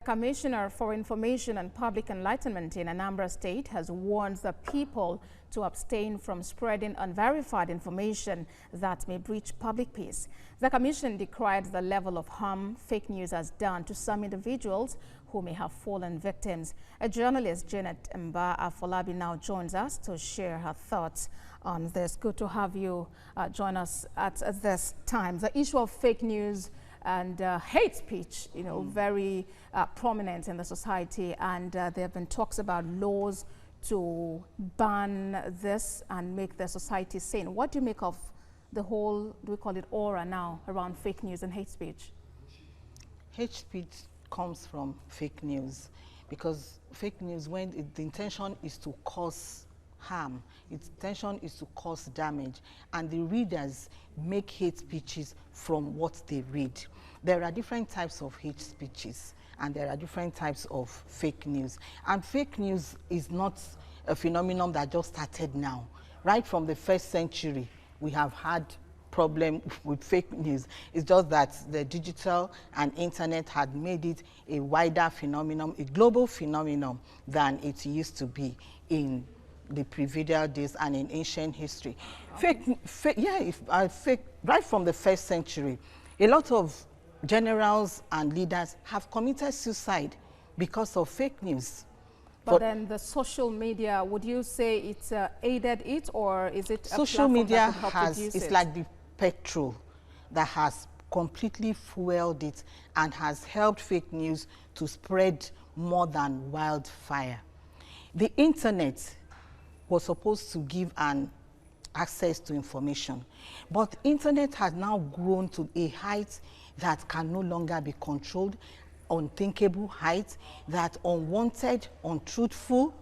Commissioner for Information and Public Enlightenment in Anambra State has warned the people to abstain from spreading unverified information that may breach public peace. The commission decried the level of harm fake news has done to some individuals who may have fallen victims. A journalist, Janet Mba Afolabi, now joins us to share her thoughts on this. Good to have you join us at this time. The issue of fake news and hate speech, very prominent in the society, and there have been talks about laws to ban this and make the society sane. What do you make of the whole, do we call it aura now, around fake news and hate speech? Hate speech comes from fake news, because fake news, when the intention is to cause harm, its intention is to cause damage, and the readers make hate speeches from what they read. There are different types of hate speeches, and there are different types of fake news. And fake news is not a phenomenon that just started now. Right from the 1st century, we have had problem with fake news. It's just that the digital and internet had made it a wider phenomenon, a global phenomenon than it used to be in the previous days and in ancient history. Fake, right from the 1st century, a lot of generals and leaders have committed suicide because of fake news. But then the social media, would you say it's aided it, or is it a social media that help reduce it's it? like the petrol that has completely fueled it and has helped fake news to spread more than wildfire. The internet was supposed to give an access to information, but internet has now grown to a height that can no longer be controlled, unthinkable height, that unwanted, untruthful,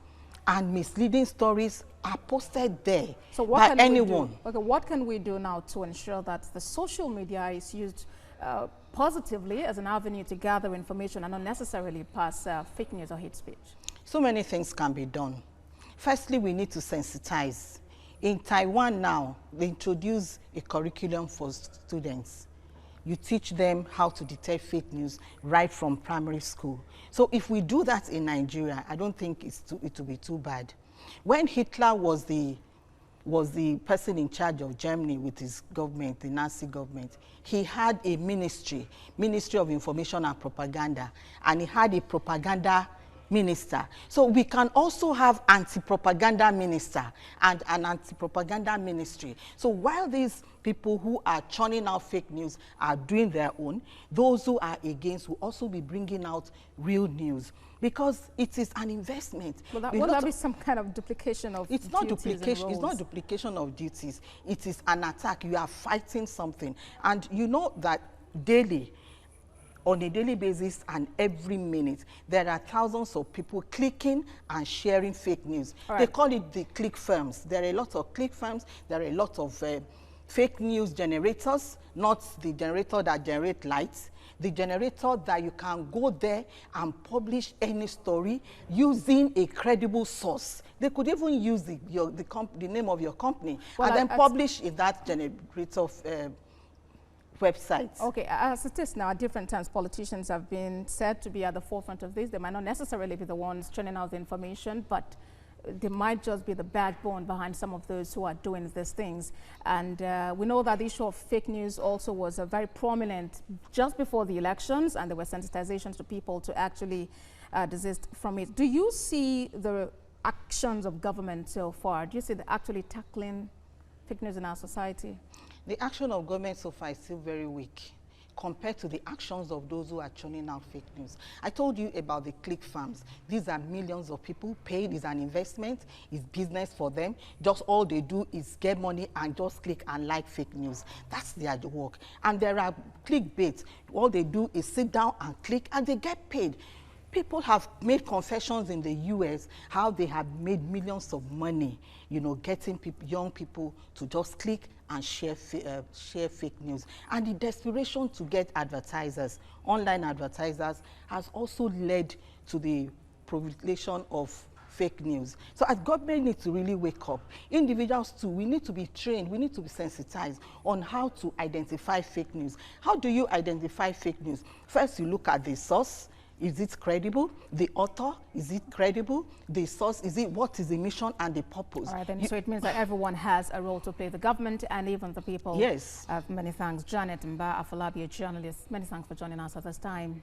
and misleading stories are posted there by anyone. Okay, what can we do now to ensure that the social media is used positively as an avenue to gather information and not necessarily pass fake news or hate speech? So many things can be done. Firstly, we need to sensitize. In Taiwan now, they introduce a curriculum for students. You teach them how to detect fake news right from primary school. So if we do that in Nigeria, I don't think it will be too bad. When Hitler was the person in charge of Germany with his government, the Nazi government, he had a Ministry of Information and Propaganda, and he had a propaganda minister. So we can also have anti-propaganda minister and an anti-propaganda ministry. So while these people who are churning out fake news are doing their own, those who are against will also be bringing out real news, because it is an investment. Well, will that be some kind of duplication of duties? It's not duplication of duties. It is an attack. You are fighting something. And you know that on a daily basis and every minute, there are thousands of people clicking and sharing fake news. Right. They call it the click firms. There are a lot of click firms. There are a lot of fake news generators, not the generator that generates lights, the generator that you can go there and publish any story using a credible source. They could even use the name of your company and then publish in that generator websites. Okay, as it is now, at different times, politicians have been said to be at the forefront of this. They might not necessarily be the ones churning out the information, but they might just be the backbone behind some of those who are doing these things. And we know that the issue of fake news also was very prominent just before the elections, and there were sensitizations to people to actually desist from it. Do you see the actions of government so far? Do you see the actually tackling fake news in our society? The action of government so far is still very weak compared to the actions of those who are churning out fake news. I told you about the click farms. These are millions of people paid. It's an investment. It's business for them. Just all they do is get money and just click and like fake news. That's their work. And there are clickbait. All they do is sit down and click, and they get paid. People have made confessions in the US how they have made millions of money, getting young people to just click and share fake news. And the desperation to get advertisers, online advertisers, has also led to the proliferation of fake news. So as government needs to really wake up. Individuals too, we need to be trained, we need to be sensitized on how to identify fake news. How do you identify fake news? First, you look at the source. Is it credible? The author, is it credible? The source, what is the mission and the purpose? All right, then, so it means that everyone has a role to play, the government and even the people. Yes. Many thanks, Janet Mba Afolabi, a journalist. Many thanks for joining us at this time.